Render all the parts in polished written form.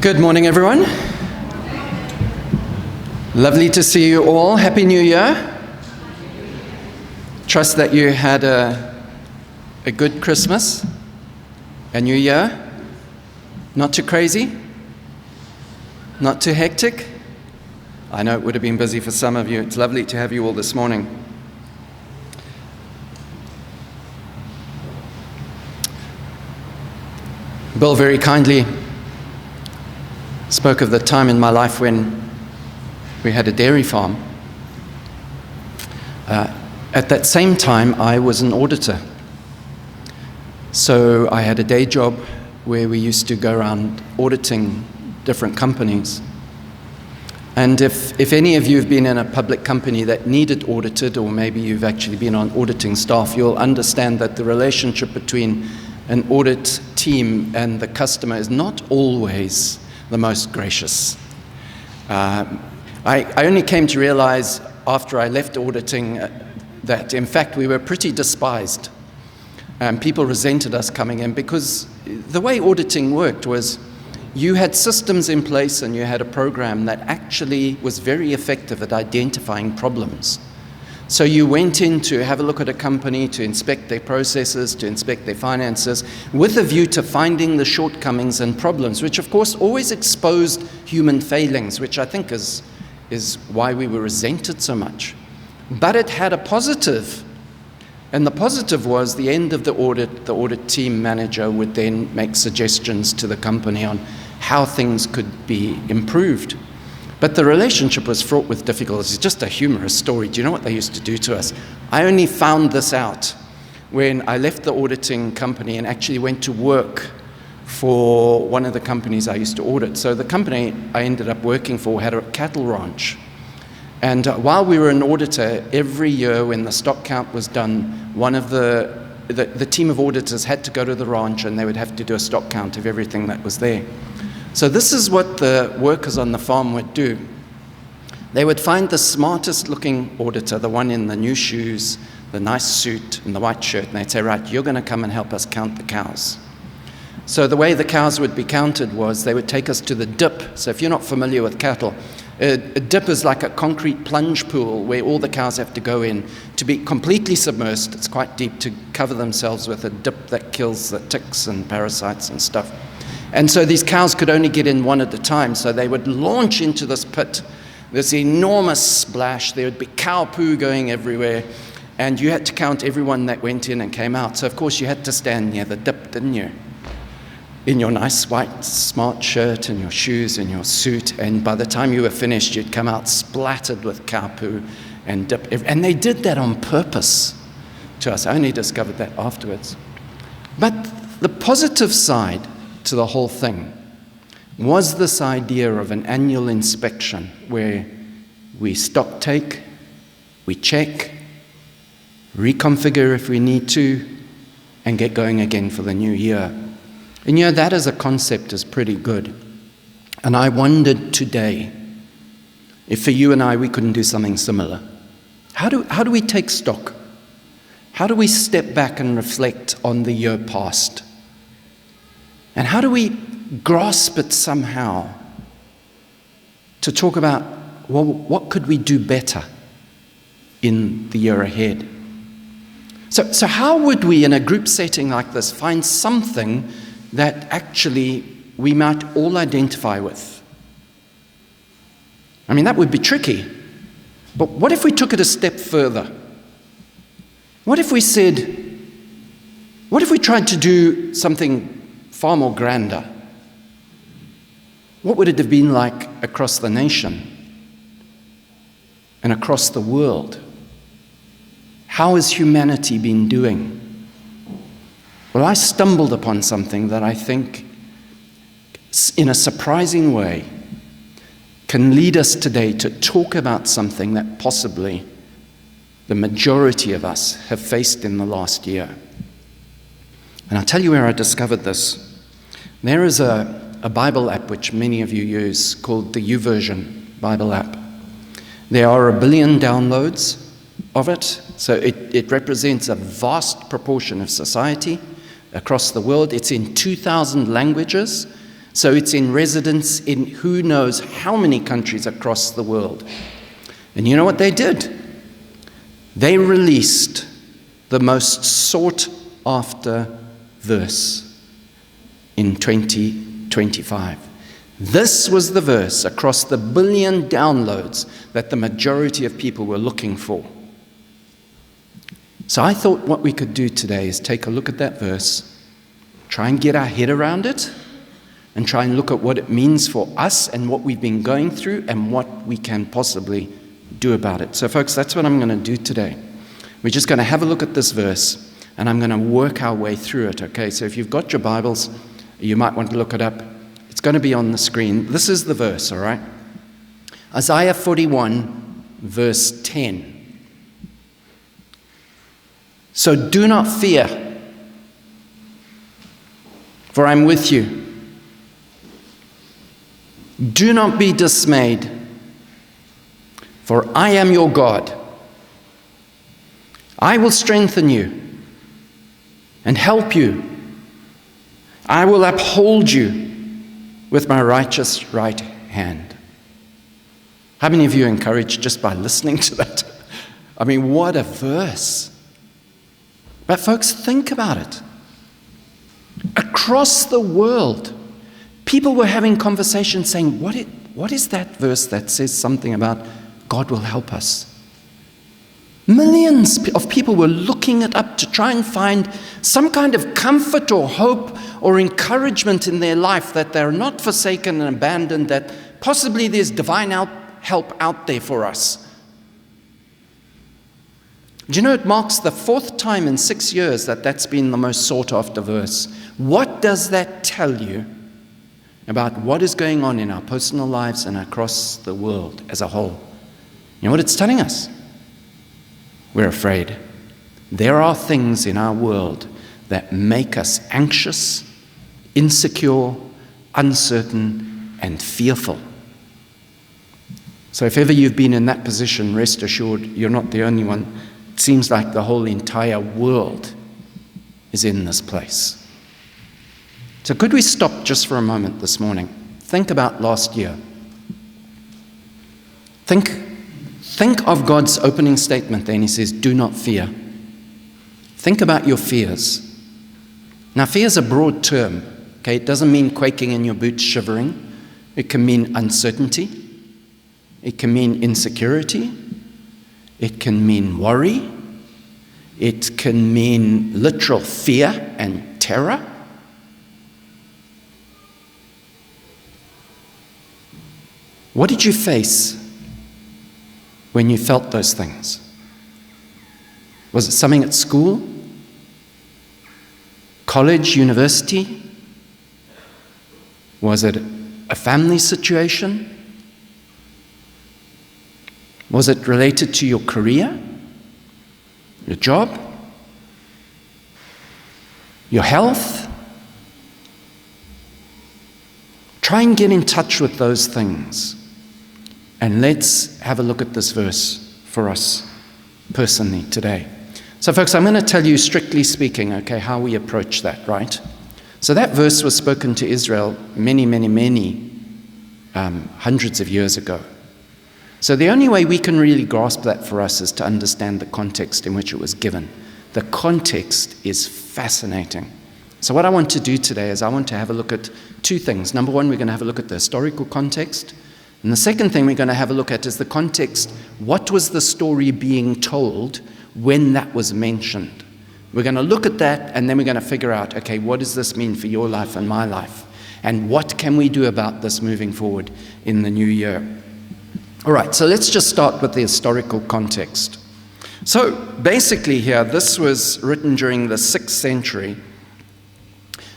Good morning, everyone. Lovely to see you all. Happy New Year. Trust that you had a good Christmas, a New Year. Not too crazy, not too hectic. I know it would have been busy for some of you. It's lovely to have you all this morning. Bill very kindly spoke of the time in my life when we had a dairy farm. At that same time, I was an auditor. So I had a day job where we used to go around auditing different companies. And if any of you have been in a public company that needed audited, or maybe you've actually been on auditing staff, you'll understand that the relationship between an audit team and the customer is not always the most gracious. I only came to realize after I left auditing that, in fact, we were pretty despised. People resented us coming in because the way auditing worked was you had systems in place and you had a program that actually was very effective at identifying problems. So you went in to have a look at a company, to inspect their processes, to inspect their finances, with a view to finding the shortcomings and problems, which of course always exposed human failings, which I think is why we were resented so much. But it had a positive, and the positive was the end of the audit team manager would then make suggestions to the company on how things could be improved. But the relationship was fraught with difficulties. It's just a humorous story. Do you know what they used to do to us? I only found this out when I left the auditing company and actually went to work for one of the companies I used to audit. So the company I ended up working for had a cattle ranch. And while we were an auditor, every year when the stock count was done, one of the team of auditors had to go to the ranch and they would have to do a stock count of everything that was there. So this is what the workers on the farm would do. They would find the smartest looking auditor, the one in the new shoes, the nice suit and the white shirt, and they'd say, right, you're going to come and help us count the cows. So the way the cows would be counted was they would take us to the dip. So if you're not familiar with cattle, a dip is like a concrete plunge pool where all the cows have to go in to be completely submersed. It's quite deep, to cover themselves with a dip that kills the ticks and parasites and stuff. And so these cows could only get in one at a time, so they would launch into this pit, this enormous splash. There would be cow poo going everywhere, and you had to count everyone that went in and came out. So of course you had to stand near the dip, didn't you? In your nice white smart shirt and your shoes and your suit, and by the time you were finished, you'd come out splattered with cow poo and dip. And they did that on purpose to us. I only discovered that afterwards. But the positive side to the whole thing was this idea of an annual inspection where we stock take, we check, reconfigure if we need to, and get going again for the new year. And you know, that as a concept is pretty good. And I wondered today if for you and I we couldn't do something similar. How do we take stock? How do we step back and reflect on the year past? And how do we grasp it somehow to talk about, well, what could we do better in the year ahead? So how would we, in a group setting like this, find something that actually we might all identify with? I mean, that would be tricky. But what if we took it a step further? What if we tried to do something far more grander? What would it have been like across the nation and across the world? How has humanity been doing? Well, I stumbled upon something that I think, in a surprising way, can lead us today to talk about something that possibly the majority of us have faced in the last year. And I'll tell you where I discovered this. There is a Bible app which many of you use called the YouVersion Bible app. There are 1 billion downloads of it, so it represents a vast proportion of society across the world. It's in 2,000 languages. So it's in residence in who knows how many countries across the world. And you know what they did? They released the most sought after verse in 2025. This was the verse across the billion downloads that the majority of people were looking for. So I thought what we could do today is take a look at that verse, try and get our head around it, and try and look at what it means for us and what we've been going through and what we can possibly do about it. So folks, that's what I'm going to do today. We're just going to have a look at this verse, and I'm going to work our way through it, okay? So if you've got your Bibles, you might want to look it up. It's going to be on the screen. This is the verse, all right? Isaiah 41, verse 10. So do not fear, for I'm with you. Do not be dismayed, for I am your God. I will strengthen you and help you. I will uphold you with my righteous right hand. How many of you are encouraged just by listening to that? I mean, what a verse. But folks, think about it. Across the world, people were having conversations saying, what is that verse that says something about God will help us? Millions of people were looking it up to try and find some kind of comfort or hope or encouragement in their life that they're not forsaken and abandoned, that possibly there's divine help out there for us. Do you know it marks the 4th time in 6 years that that's been the most sought after verse? What does that tell you about what is going on in our personal lives and across the world as a whole? You know what it's telling us? We're afraid. There are things in our world that make us anxious, insecure, uncertain, and fearful. So if ever you've been in that position, rest assured you're not the only one. It seems like the whole entire world is in this place. So could we stop just for a moment this morning? Think about last year. Think of God's opening statement there, and he says, do not fear. Think about your fears. Now, fear is a broad term. Okay, it doesn't mean quaking in your boots, shivering. It can mean uncertainty. It can mean insecurity. It can mean worry. It can mean literal fear and terror. What did you face when you felt those things? Was it something at school? College, university? Was it a family situation? Was it related to your career? Your job? Your health? Try and get in touch with those things. And let's have a look at this verse for us personally today. So folks, I'm going to tell you, strictly speaking, okay, how we approach that, right? So that verse was spoken to Israel many hundreds of years ago. So the only way we can really grasp that for us is to understand the context in which it was given. The context is fascinating. So what I want to do today is I want to have a look at 2 things. Number one, we're going to have a look at the historical context. And the second thing we're going to have a look at is the context. What was the story being told when that was mentioned? We're going to look at that, and then we're going to figure out, okay, what does this mean for your life and my life? And what can we do about this moving forward in the new year? All right, so let's just start with the historical context. So basically here, this was written during the 6th century,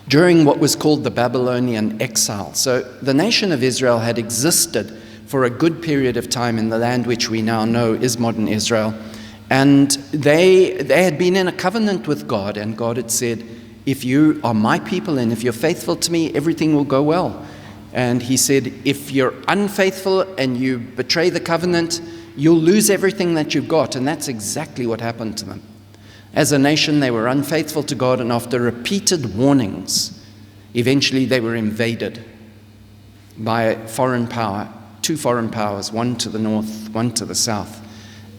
during what was called the Babylonian exile. So the nation of Israel had existed for a good period of time in the land which we now know is modern Israel. And they had been in a covenant with God, and God had said, if you are my people and if you're faithful to me, everything will go well. And he said, if you're unfaithful and you betray the covenant, you'll lose everything that you've got. And that's exactly what happened to them. As a nation, they were unfaithful to God, and after repeated warnings, eventually they were invaded by a foreign power, two foreign powers, one to the north, one to the south.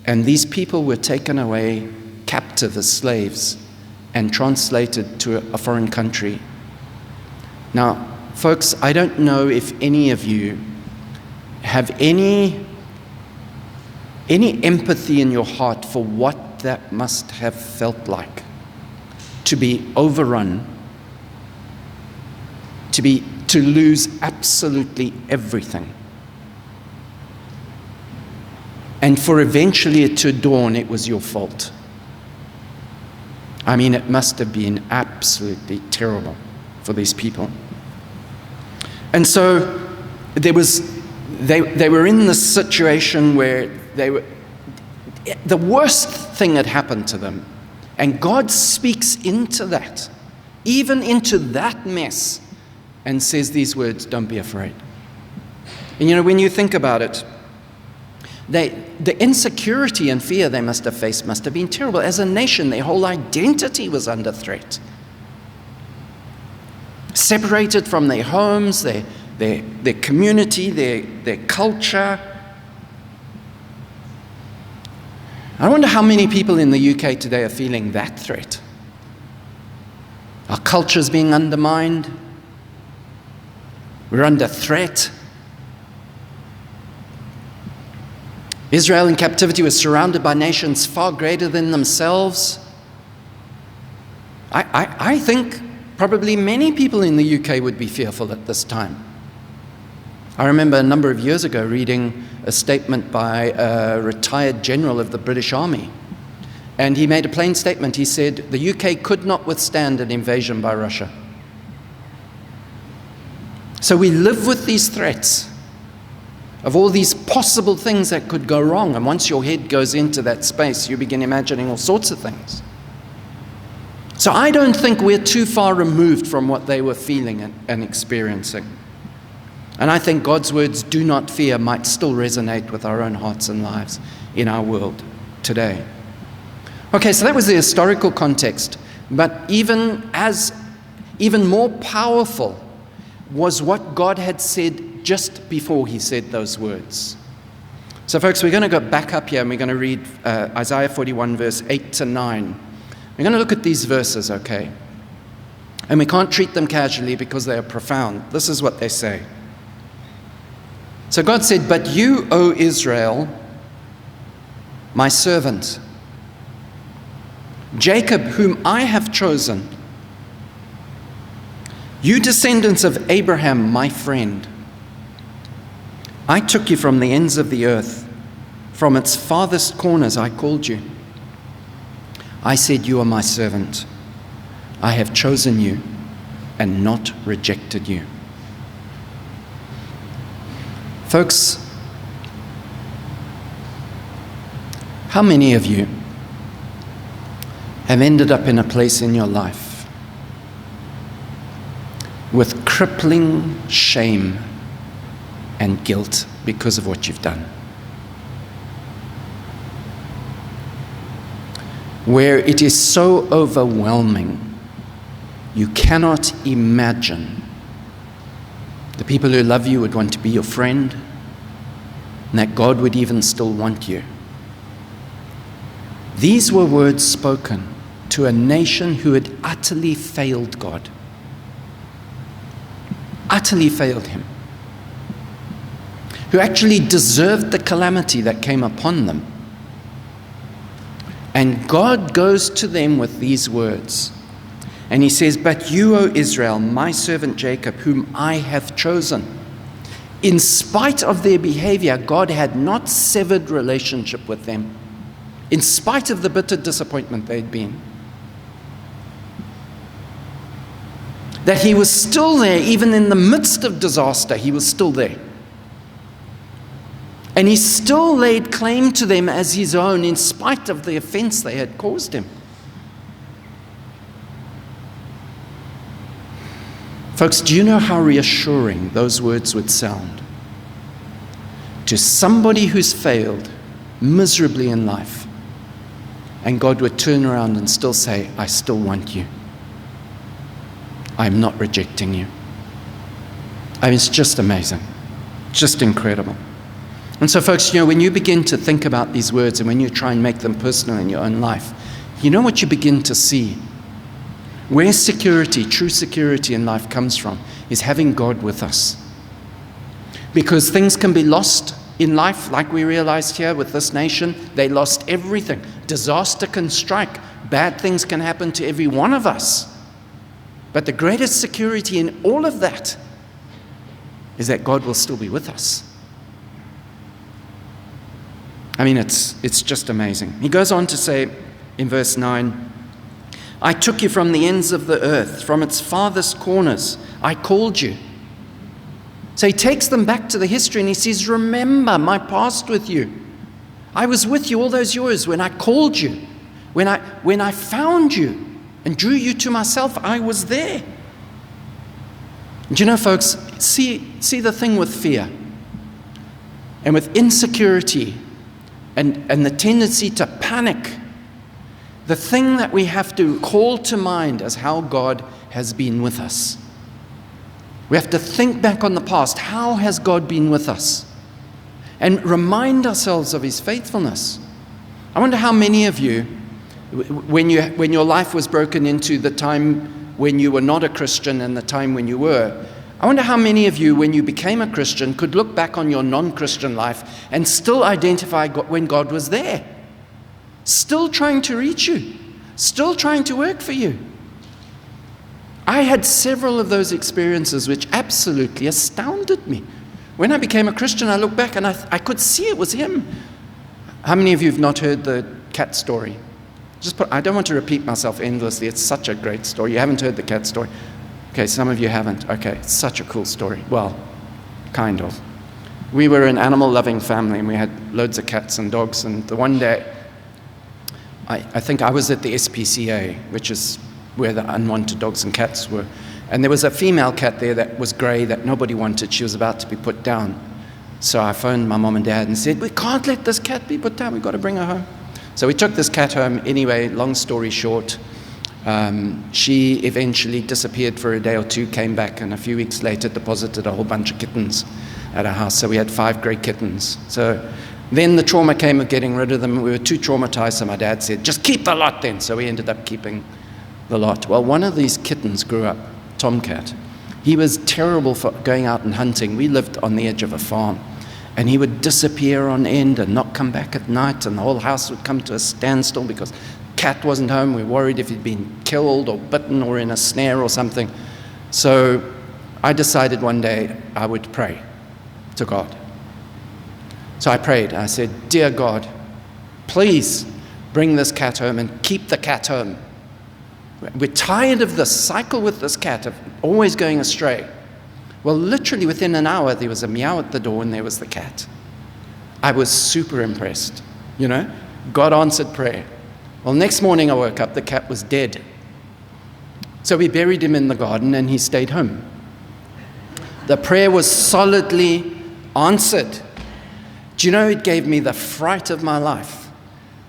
And these people were taken away captive as slaves and translated to a foreign country. Now, folks, I don't know if any of you have any empathy in your heart for what that must have felt like, to be overrun, to lose absolutely everything, and for eventually it to dawn it was your fault. I mean, it must have been absolutely terrible for these people. And so they were in this situation where the worst thing had happened to them. And God speaks into that, even into that mess, and says these words, don't be afraid. And when you think about it, the insecurity and fear they must have faced must have been terrible. As a nation, their whole identity was under threat. Separated from their homes, their community, their culture. I wonder how many people in the UK today are feeling that threat. Our culture's being undermined. We're under threat. Israel in captivity was surrounded by nations far greater than themselves. I think probably many people in the UK would be fearful at this time. I remember a number of years ago reading a statement by a retired general of the British Army. And he made a plain statement. He said, the UK could not withstand an invasion by Russia. So we live with these threats of all these possible things that could go wrong. And once your head goes into that space, you begin imagining all sorts of things. So I don't think we're too far removed from what they were feeling and experiencing. And I think God's words, do not fear, might still resonate with our own hearts and lives in our world today. Okay, so that was the historical context. But even more powerful was what God had said just before he said those words. So folks, we're going to go back up here and we're going to read Isaiah 41 verse 8 to 9. We're going to look at these verses, okay? And we can't treat them casually because they are profound. This is what they say. So God said, but you, O Israel, my servant, Jacob, whom I have chosen, you descendants of Abraham, my friend, I took you from the ends of the earth, from its farthest corners I called you. I said, you are my servant. I have chosen you and not rejected you. Folks, how many of you have ended up in a place in your life with crippling shame and guilt because of what you've done? Where it is so overwhelming, you cannot imagine the people who love you would want to be your friend, and that God would even still want you. These were words spoken to a nation who had utterly failed God. Utterly failed him. Who actually deserved the calamity that came upon them. And God goes to them with these words. And he says, but you, O Israel, my servant Jacob, whom I have chosen. In spite of their behavior, God had not severed relationship with them. In spite of the bitter disappointment they'd been. That he was still there, even in the midst of disaster, he was still there. And he still laid claim to them as his own, in spite of the offense they had caused him. Folks, do you know how reassuring those words would sound to somebody who's failed miserably in life, and God would turn around and still say, I still want you. I'm not rejecting you. I mean, it's just amazing, just incredible. And so, folks, when you begin to think about these words and when you try and make them personal in your own life, you know what you begin to see? Where security, true security in life comes from, is having God with us. Because things can be lost in life, like we realized here with this nation. They lost everything. Disaster can strike. Bad things can happen to every one of us. But the greatest security in all of that is that God will still be with us. I mean, it's just amazing. He goes on to say in verse 9, I took you from the ends of the earth, from its farthest corners. I called you. So he takes them back to the history and he says, remember my past with you. I was with you all those years when I called you, when I found you and drew you to myself. I was there. Do you know, folks, see the thing with fear and with insecurity and the tendency to panic. The thing that we have to call to mind is how God has been with us. We have to think back on the past. How has God been with us? And remind ourselves of his faithfulness. I wonder how many of you, when your life was broken into the time when you were not a Christian and the time when you were, I wonder how many of you, when you became a Christian, could look back on your non-Christian life and still identify when God was there. Still trying to reach you, still trying to work for you. I had several of those experiences which absolutely astounded me. When I became a Christian, I look back and I could see it was him. How many of you have not heard the cat story? I don't want to repeat myself endlessly. It's such a great story. You haven't heard the cat story? Okay, some of you haven't. Okay, it's such a cool story. Well, kind of. We were an animal-loving family and we had loads of cats and dogs, and the one day, I think I was at the SPCA, which is where the unwanted dogs and cats were. And there was a female cat there that was grey that nobody wanted. She was about to be put down. So I phoned my mom and dad and said, we can't let this cat be put down. We've got to bring her home. So we took this cat home. Anyway, long story short, she eventually disappeared for a day or two, came back, and a few weeks later deposited a whole bunch of kittens at our house. So we had 5 grey kittens. So then the trauma came of getting rid of them. We were too traumatized, so my dad said, just keep the lot then. So we ended up keeping the lot. Well, one of these kittens grew up, Tomcat. He was terrible for going out and hunting. We lived on the edge of a farm, and he would disappear on end and not come back at night, and the whole house would come to a standstill because cat wasn't home. We were worried if he'd been killed or bitten or in a snare or something. So I decided one day I would pray to God. So I prayed. I said, dear God, please bring this cat home and keep the cat home. We're tired of this cycle with this cat of always going astray. Well, literally within an hour, there was a meow at the door and there was the cat. I was super impressed. God answered prayer. Well, next morning I woke up, the cat was dead. So we buried him in the garden and he stayed home. The prayer was solidly answered. Do you know, it gave me the fright of my life.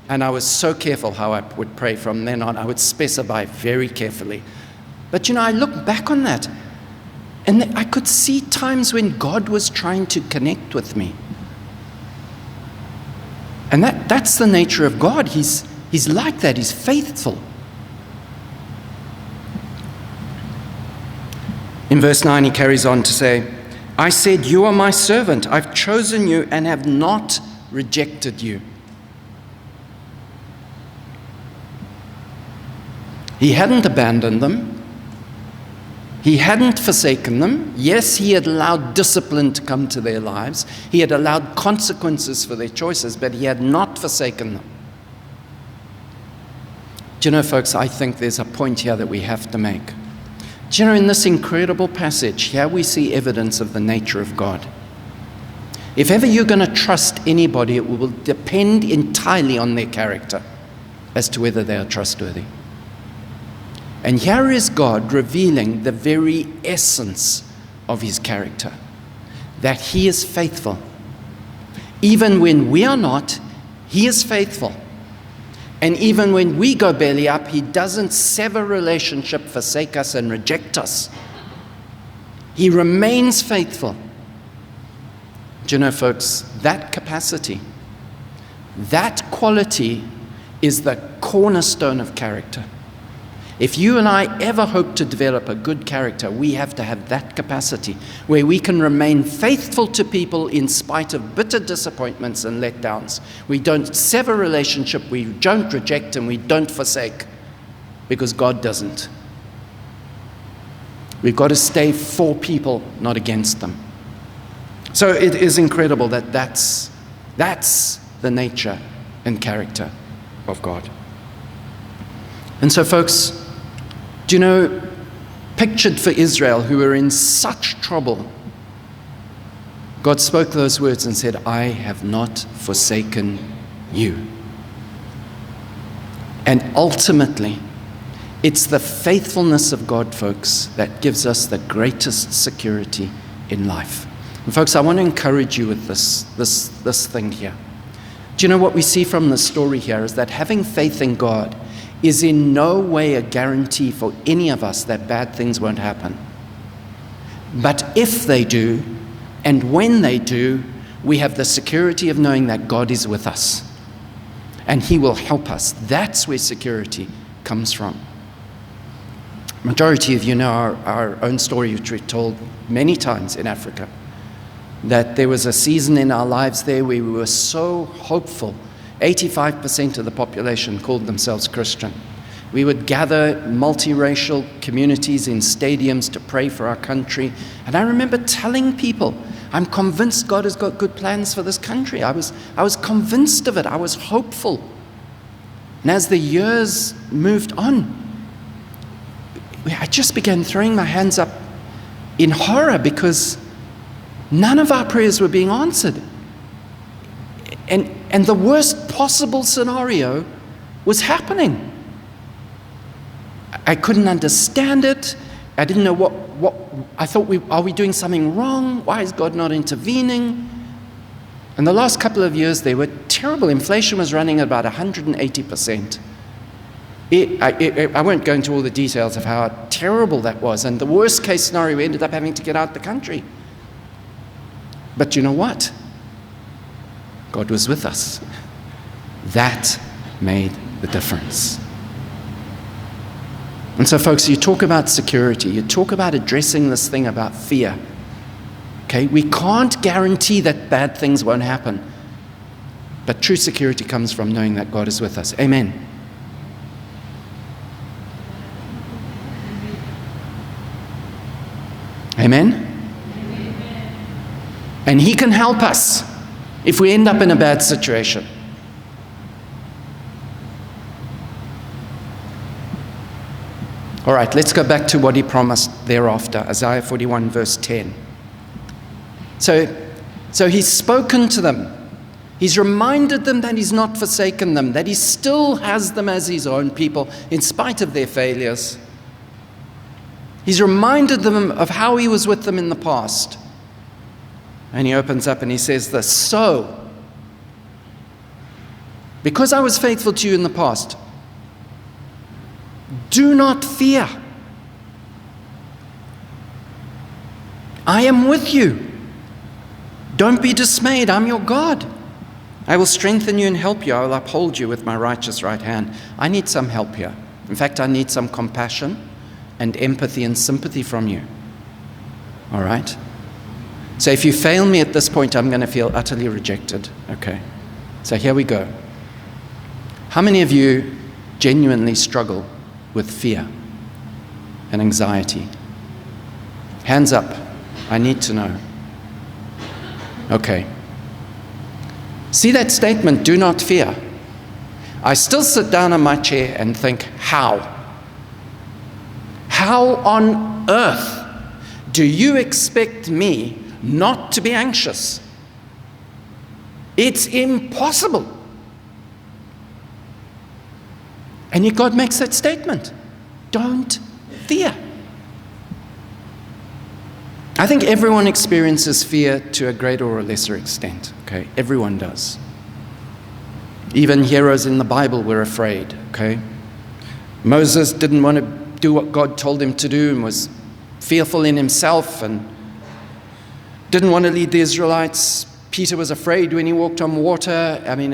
And I was so careful how I would pray from then on. I would specify very carefully. But I look back on that, and I could see times when God was trying to connect with me. And that's the nature of God. He's like that. He's faithful. In verse 9, he carries on to say, I said, you are my servant. I've chosen you and have not rejected you. He hadn't abandoned them. He hadn't forsaken them. Yes, he had allowed discipline to come to their lives. He had allowed consequences for their choices, but he had not forsaken them. Do you know, folks, I think there's a point here that we have to make. Do you know, in this incredible passage, here we see evidence of the nature of God. If ever you're going to trust anybody, it will depend entirely on their character as to whether they are trustworthy. And here is God revealing the very essence of his character, that he is faithful. Even when we are not, he is faithful. And even when we go belly up, he doesn't sever relationship, forsake us, and reject us. He remains faithful. Do you know, folks, that capacity, that quality is the cornerstone of character. If you and I ever hope to develop a good character, we have to have that capacity where we can remain faithful to people in spite of bitter disappointments and letdowns. We don't sever relationship, we don't reject, and we don't forsake, because God doesn't. We've got to stay for people, not against them. So it is incredible that that's the nature and character of God. And so, folks, do you know, pictured for Israel, who were in such trouble, God spoke those words and said, I have not forsaken you. And ultimately, it's the faithfulness of God, folks, that gives us the greatest security in life. And folks, I want to encourage you with this thing here. Do you know what we see from the story here is that having faith in God is in no way a guarantee for any of us that bad things won't happen. But if they do, and when they do, we have the security of knowing that God is with us and He will help us. That's where security comes from. Majority of you know our own story, which we've told many times in Africa, that there was a season in our lives there where we were so hopeful. 85% of the population called themselves Christian. We would gather multiracial communities in stadiums to pray for our country. And I remember telling people, I'm convinced God has got good plans for this country. I was convinced of it. I was hopeful. And as the years moved on, I just began throwing my hands up in horror because none of our prayers were being answered. And the worst possible scenario was happening. I couldn't understand it. I didn't know what I thought, are we doing something wrong? Why is God not intervening? And the last couple of years, they were terrible. Inflation was running at about 180%. I won't go into all the details of how terrible that was. And the worst case scenario, we ended up having to get out the country. But you know what? God was with us. That made the difference. And so, folks, you talk about security. You talk about addressing this thing about fear. Okay? We can't guarantee that bad things won't happen. But true security comes from knowing that God is with us. Amen. Amen? And He can help us if we end up in a bad situation. All right, let's go back to what He promised thereafter, Isaiah 41, verse 10. So He's spoken to them. He's reminded them that He's not forsaken them, that He still has them as His own people in spite of their failures. He's reminded them of how He was with them in the past. And He opens up and He says this, so, because I was faithful to you in the past, do not fear. I am with you. Don't be dismayed. I'm your God. I will strengthen you and help you. I will uphold you with my righteous right hand. I need some help here. In fact, I need some compassion and empathy and sympathy from you. All right? So if you fail me at this point, I'm going to feel utterly rejected. Okay. So here we go. How many of you genuinely struggle with fear and anxiety? Hands up. I need to know. Okay. See that statement, do not fear. I still sit down in my chair and think, how? How on earth do you expect me not to be anxious? It's impossible. And yet God makes that statement. Don't fear. I think everyone experiences fear to a greater or a lesser extent. Okay, everyone does. Even heroes in the Bible were afraid. Okay, Moses didn't want to do what God told him to do and was fearful in himself and didn't want to lead the Israelites. Peter was afraid when he walked on water. I mean,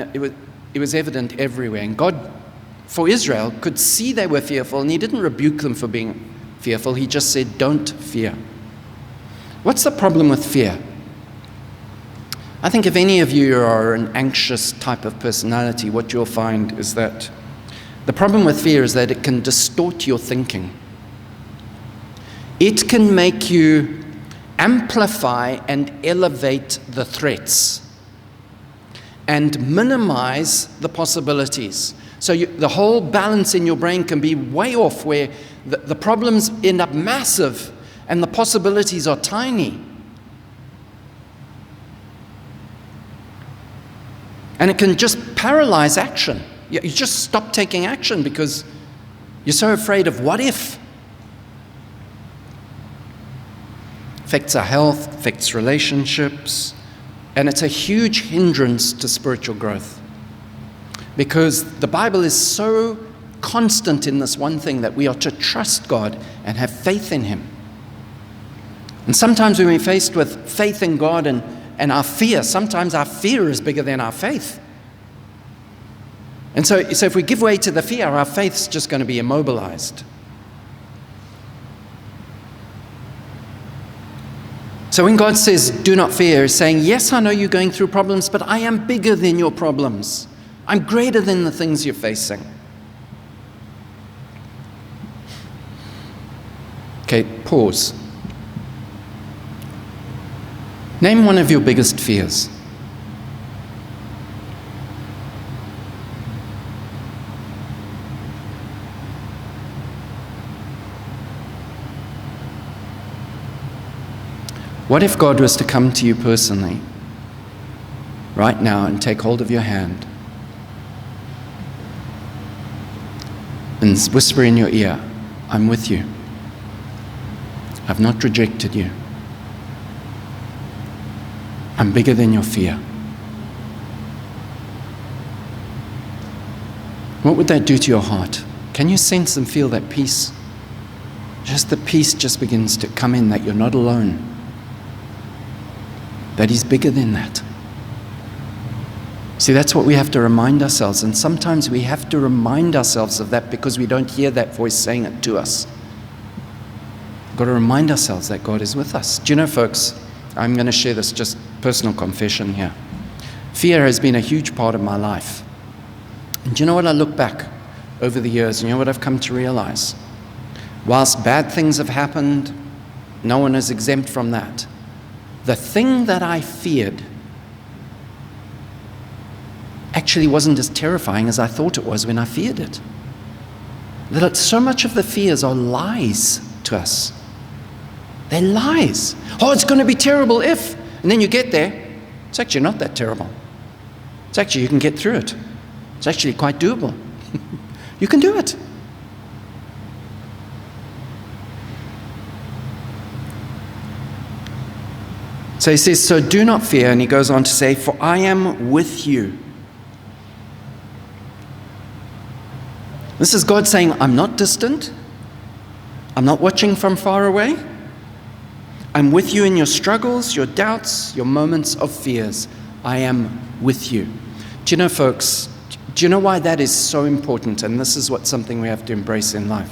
it was evident everywhere. And God, for Israel, could see they were fearful, and he didn't rebuke them for being fearful. He just said, don't fear. What's the problem with fear? I think if any of you are an anxious type of personality, what you'll find is that the problem with fear is that it can distort your thinking. It can make you amplify and elevate the threats and minimize the possibilities. So the whole balance in your brain can be way off, where the problems end up massive and the possibilities are tiny. And it can just paralyze action. You just stop taking action because you're so afraid of what if. Affects our health, affects relationships, and it's a huge hindrance to spiritual growth. Because the Bible is so constant in this one thing, that we are to trust God and have faith in Him. And sometimes when we're faced with faith in God and our fear, sometimes our fear is bigger than our faith. And so if we give way to the fear, our faith's just going to be immobilized. So when God says, do not fear, He's saying, yes, I know you're going through problems, but I am bigger than your problems. I'm greater than the things you're facing. Okay, pause. Name one of your biggest fears. What if God was to come to you personally right now and take hold of your hand and whisper in your ear, I'm with you. I've not rejected you. I'm bigger than your fear. What would that do to your heart? Can you sense and feel that peace? Just the peace just begins to come in, that you're not alone. That He's bigger than that. See, that's what we have to remind ourselves. And sometimes we have to remind ourselves of that because we don't hear that voice saying it to us. We've got to remind ourselves that God is with us. Do you know, folks, I'm going to share this, just personal confession here. Fear has been a huge part of my life. And do you know what I look back over the years, and you know what I've come to realize? Whilst bad things have happened, no one is exempt from that. The thing that I feared actually wasn't as terrifying as I thought it was when I feared it. That so much of the fears are lies to us. They're lies. Oh, it's going to be terrible if. And then you get there, it's actually not that terrible. It's actually, you can get through it. It's actually quite doable. You can do it. So he says, so do not fear. And he goes on to say, for I am with you. This is God saying, I'm not distant. I'm not watching from far away. I'm with you in your struggles, your doubts, your moments of fears. I am with you. Do you know, folks, do you know why that is so important? And this is something we have to embrace in life.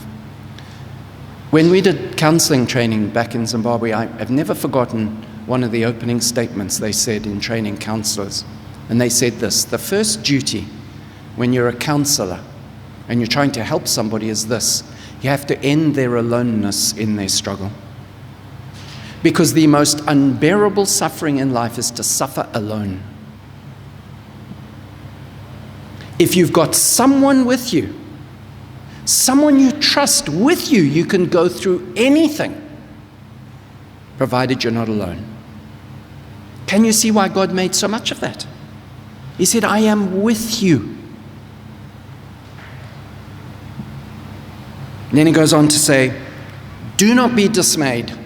When we did counseling training back in Zimbabwe, I've never forgotten one of the opening statements they said in training counselors. And they said this: the first duty when you're a counselor and you're trying to help somebody is this: you have to end their aloneness in their struggle. Because the most unbearable suffering in life is to suffer alone. If you've got someone with you, someone you trust with you, you can go through anything, provided you're not alone. Can you see why God made so much of that? He said, I am with you. And then he goes on to say, do not be dismayed.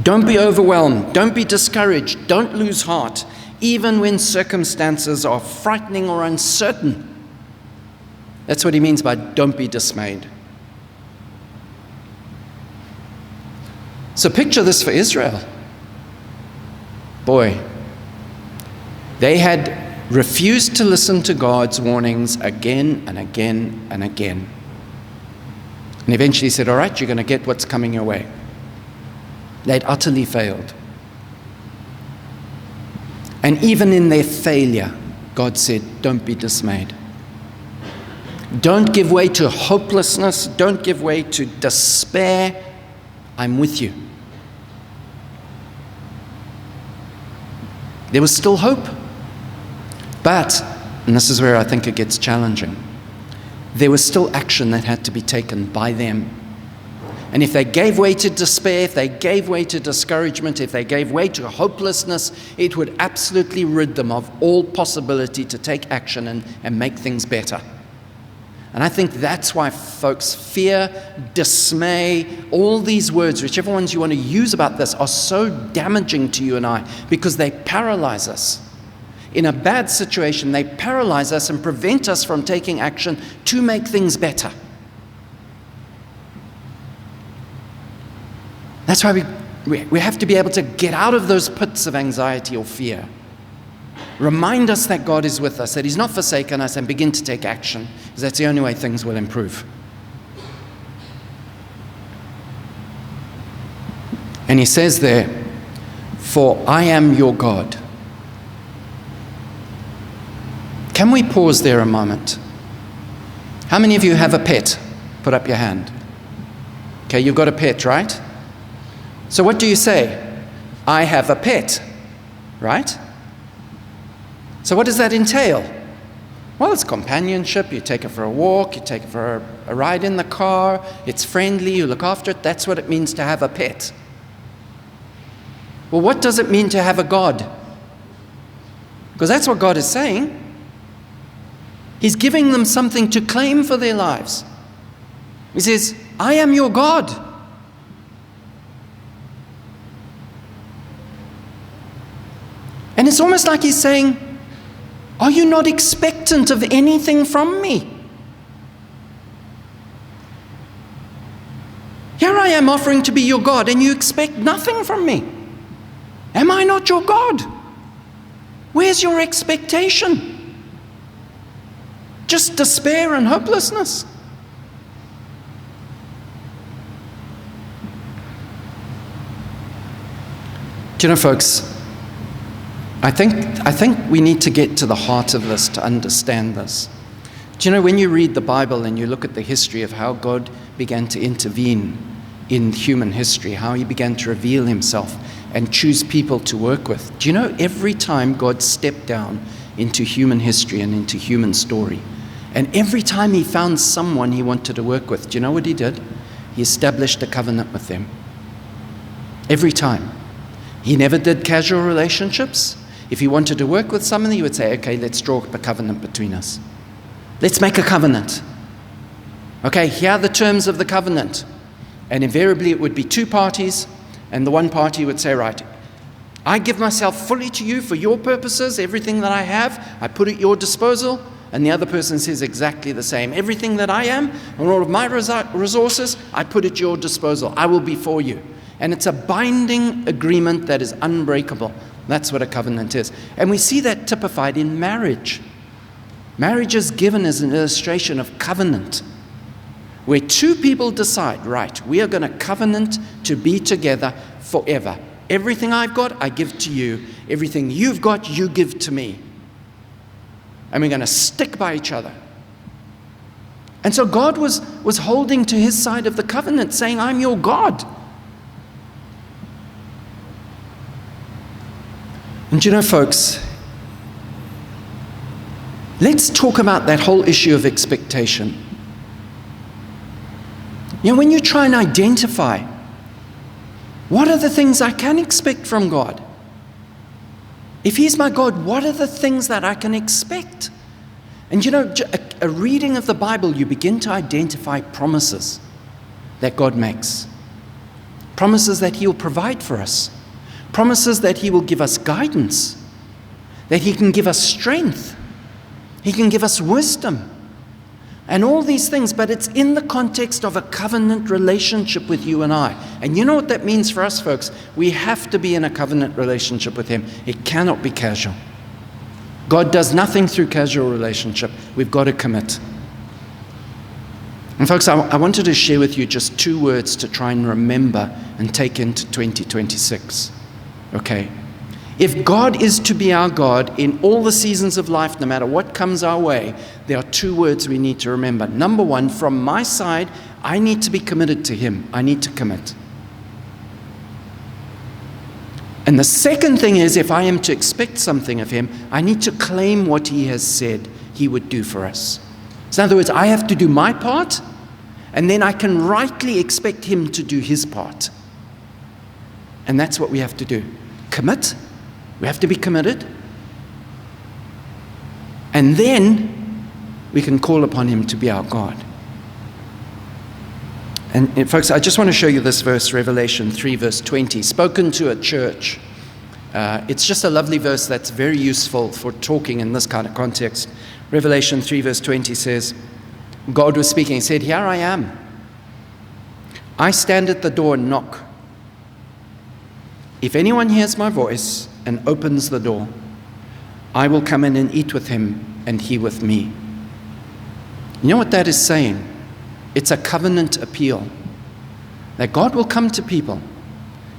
Don't be overwhelmed. Don't be discouraged. Don't lose heart, even when circumstances are frightening or uncertain. That's what he means by don't be dismayed. So picture this for Israel. Boy, they had refused to listen to God's warnings again and again and again. And eventually said, all right, you're going to get what's coming your way. They'd utterly failed. And even in their failure, God said, don't be dismayed. Don't give way to hopelessness. Don't give way to despair. I'm with you. There was still hope. But, and this is where I think it gets challenging, there was still action that had to be taken by them. And if they gave way to despair, if they gave way to discouragement, if they gave way to hopelessness, it would absolutely rid them of all possibility to take action and make things better. And I think that's why, folks, fear, dismay, all these words, whichever ones you want to use about this, are so damaging to you and I, because they paralyze us. In a bad situation, they paralyze us and prevent us from taking action to make things better. That's why we have to be able to get out of those pits of anxiety or fear. Remind us that God is with us, that He's not forsaken us, and begin to take action, because that's the only way things will improve. And He says there, for I am your God. Can we pause there a moment? How many of you have a pet? Put up your hand. Okay, you've got a pet, right? So what do you say? I have a pet, right? So what does that entail? Well, it's companionship. You take it for a walk, you take it for a ride in the car, it's friendly, you look after it. That's what it means to have a pet. Well, what does it mean to have a God? Because that's what God is saying. He's giving them something to claim for their lives. He says, I am your God. And it's almost like He's saying, are you not expectant of anything from me? Here I am offering to be your God, and you expect nothing from me. Am I not your God? Where's your expectation? Just despair and hopelessness? Do you know, folks, I think we need to get to the heart of this to understand this. Do you know, when you read the Bible and you look at the history of how God began to intervene in human history, how He began to reveal Himself and choose people to work with, do you know, every time God stepped down into human history and into human story, and every time He found someone He wanted to work with, do you know what He did? He established a covenant with them. Every time. He never did casual relationships. If He wanted to work with someone, He would say, okay, let's draw up a covenant between us. Let's make a covenant. Okay, here are the terms of the covenant. And invariably it would be two parties, and the one party would say, right, I give myself fully to you for your purposes. Everything that I have, I put at your disposal. And the other person says exactly the same. Everything that I am and all of my resources, I put at your disposal. I will be for you. And it's a binding agreement that is unbreakable. That's what a covenant is. And we see that typified in marriage. Marriage is given as an illustration of covenant, where two people decide, right, we are going to covenant to be together forever. Everything I've got, I give to you. Everything you've got, you give to me. And we're going to stick by each other. And so God was holding to His side of the covenant, saying, I'm your God. And you know, folks, let's talk about that whole issue of expectation. You know, when you try and identify, what are the things I can expect from God? If He's my God, what are the things that I can expect? And you know, a reading of the Bible, you begin to identify promises that God makes. Promises that He will provide for us. Promises that He will give us guidance. That He can give us strength. He can give us wisdom. and all these things, but it's in the context of a covenant relationship with you and I. And you know what that means for us, folks? We have to be in a covenant relationship with him. It cannot be casual. God does nothing through casual relationship. We've got to commit. And folks, I wanted to share with you just 2 words to try and remember and take into 2026. Okay? If God is to be our God in all the seasons of life, no matter what comes our way, there are 2 words we need to remember. Number 1, from my side, I need to be committed to him. I need to commit. And the second thing is, if I am to expect something of him, I need to claim what he has said he would do for us. So in other words, I have to do my part, and then I can rightly expect him to do his part. And that's what we have to do. Commit. We have to be committed. And then we can call upon him to be our God. And folks, I just want to show you this verse, Revelation 3, verse 20, spoken to a church. It's just a lovely verse that's very useful for talking in this kind of context. Revelation 3, verse 20 says, God was speaking. He said, here I am. I stand at the door and knock. If anyone hears my voice and opens the door, I will come in and eat with him and he with me. You know what that is saying? It's a covenant appeal that God will come to people.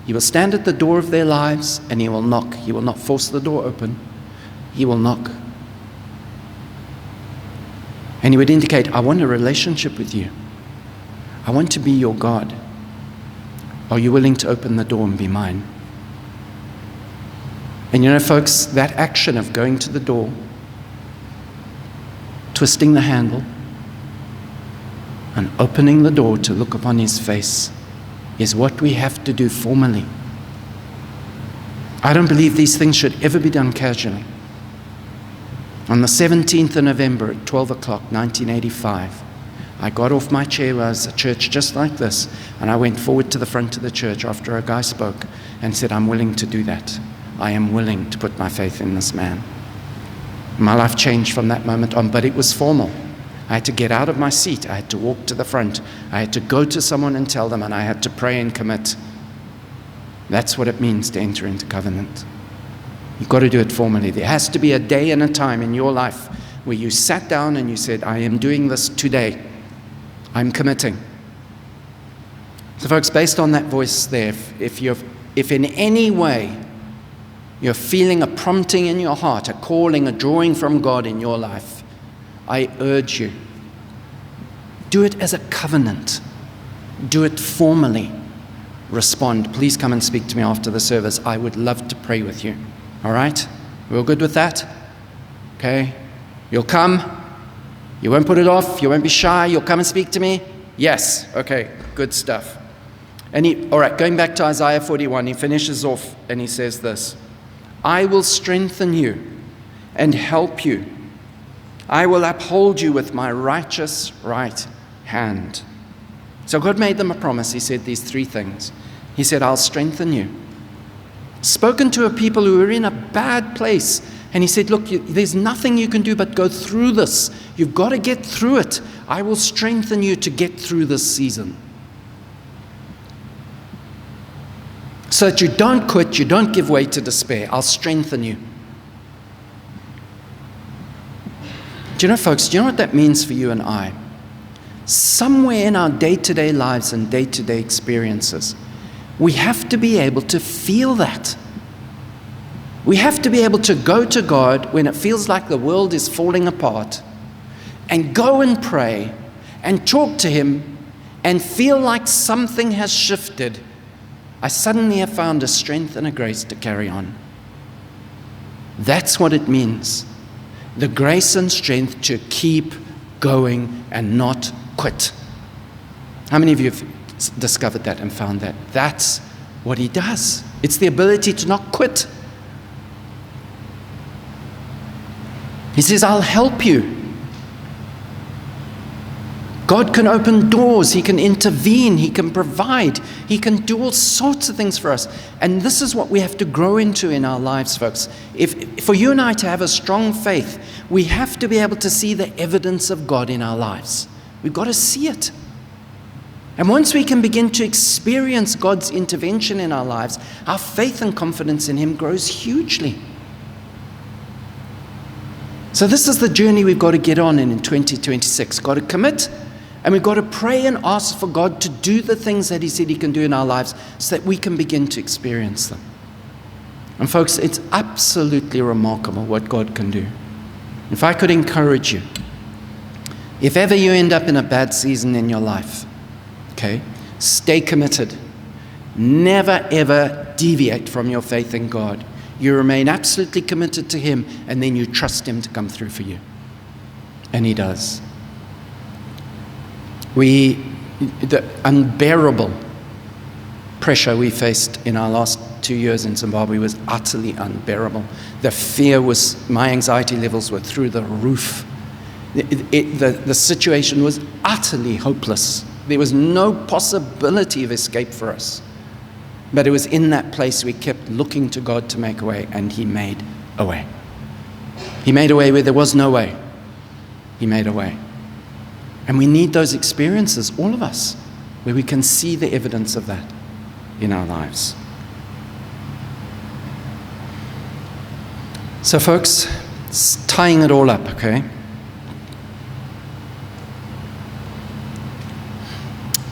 He will stand at the door of their lives and he will knock. He will not force the door open. He will knock. And he would indicate, I want a relationship with you. I want to be your God. Are you willing to open the door and be mine? And you know, folks, that action of going to the door, twisting the handle, and opening the door to look upon his face is what we have to do formally. I don't believe these things should ever be done casually. On the 17th of November at 12 o'clock, 1985, I got off my chair. I was a church just like this, and I went forward to the front of the church after a guy spoke and said, I'm willing to do that. I am willing to put my faith in this man. My life changed from that moment on, but it was formal. I had to get out of my seat. I had to walk to the front. I had to go to someone and tell them, and I had to pray and commit. That's what it means to enter into covenant. You've got to do it formally. There has to be a day and a time in your life where you sat down and you said, I am doing this today. I'm committing. So folks, based on that voice there, if in any way you're feeling a prompting in your heart, a calling, a drawing from God in your life, I urge you, do it as a covenant. Do it formally. Respond. Please come and speak to me after the service. I would love to pray with you. All right? We're all good with that? Okay? You'll come. You won't put it off. You won't be shy. You'll come and speak to me? Yes. Okay. Good stuff. All right, going back to Isaiah 41, he finishes off and he says this, I will strengthen you and help you. I will uphold you with my righteous right hand. So God made them a promise. He said these three things. He said, I'll strengthen you. Spoken to a people who were in a bad place. And he said, look, there's nothing you can do but go through this. You've got to get through it. I will strengthen you to get through this season. So that you don't quit, you don't give way to despair. I'll strengthen you. Do you know, folks, do you know what that means for you and I? Somewhere in our day-to-day lives and day-to-day experiences, we have to be able to feel that. We have to be able to go to God when it feels like the world is falling apart and go and pray and talk to Him and feel like something has shifted. I suddenly have found a strength and a grace to carry on. That's what it means. The grace and strength to keep going and not quit. How many of you have discovered that and found that? That's what He does. It's the ability to not quit. He says, I'll help you. God can open doors, He can intervene, He can provide, He can do all sorts of things for us. And this is what we have to grow into in our lives, folks. For you and I to have a strong faith, we have to be able to see the evidence of God in our lives. We've got to see it. And once we can begin to experience God's intervention in our lives, our faith and confidence in Him grows hugely. So this is the journey we've got to get on in 2026. Got to commit, and we've got to pray and ask for God to do the things that He said He can do in our lives so that we can begin to experience them. And folks, it's absolutely remarkable what God can do. If I could encourage you, if ever you end up in a bad season in your life, okay, stay committed. Never ever deviate from your faith in God. You remain absolutely committed to Him, and then you trust Him to come through for you. And He does. The unbearable pressure we faced in our last 2 years in Zimbabwe was utterly unbearable. The fear was, my anxiety levels were through the roof. The situation was utterly hopeless. There was no possibility of escape for us. But it was in that place we kept looking to God to make a way, and He made a way. He made a way where there was no way. He made a way. And we need those experiences, all of us, where we can see the evidence of that in our lives. So folks, tying it all up, okay?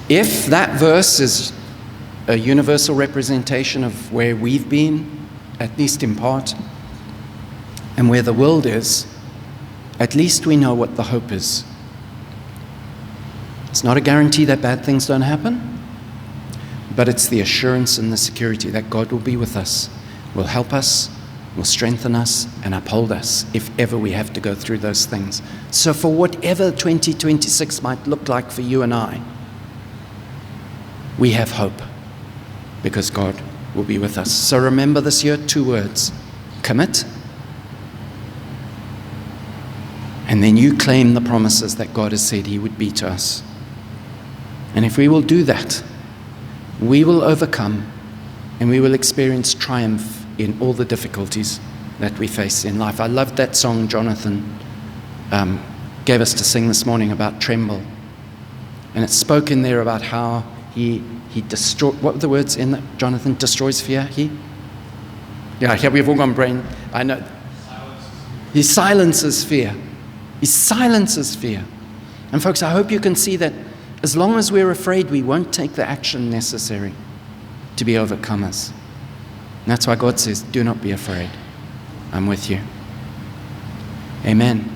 If that verse is a universal representation of where we've been, at least in part, and where the world is, at least we know what the hope is. It's not a guarantee that bad things don't happen, but it's the assurance and the security that God will be with us, will help us, will strengthen us, and uphold us if ever we have to go through those things. So for whatever 2026 might look like for you and I, we have hope, because God will be with us. So remember this year, 2 words: commit, and then you claim the promises that God has said He would be to us. And if we will do that, we will overcome, and we will experience triumph in all the difficulties that we face in life. I loved that song Jonathan gave us to sing this morning about tremble. And it spoke in there about how he destroyed, what were the words in that? Jonathan destroys fear. Yeah, we've all gone brain. I know. He silences fear. He silences fear. And folks, I hope you can see that as long as we're afraid, we won't take the action necessary to be overcomers. And that's why God says, do not be afraid. I'm with you. Amen.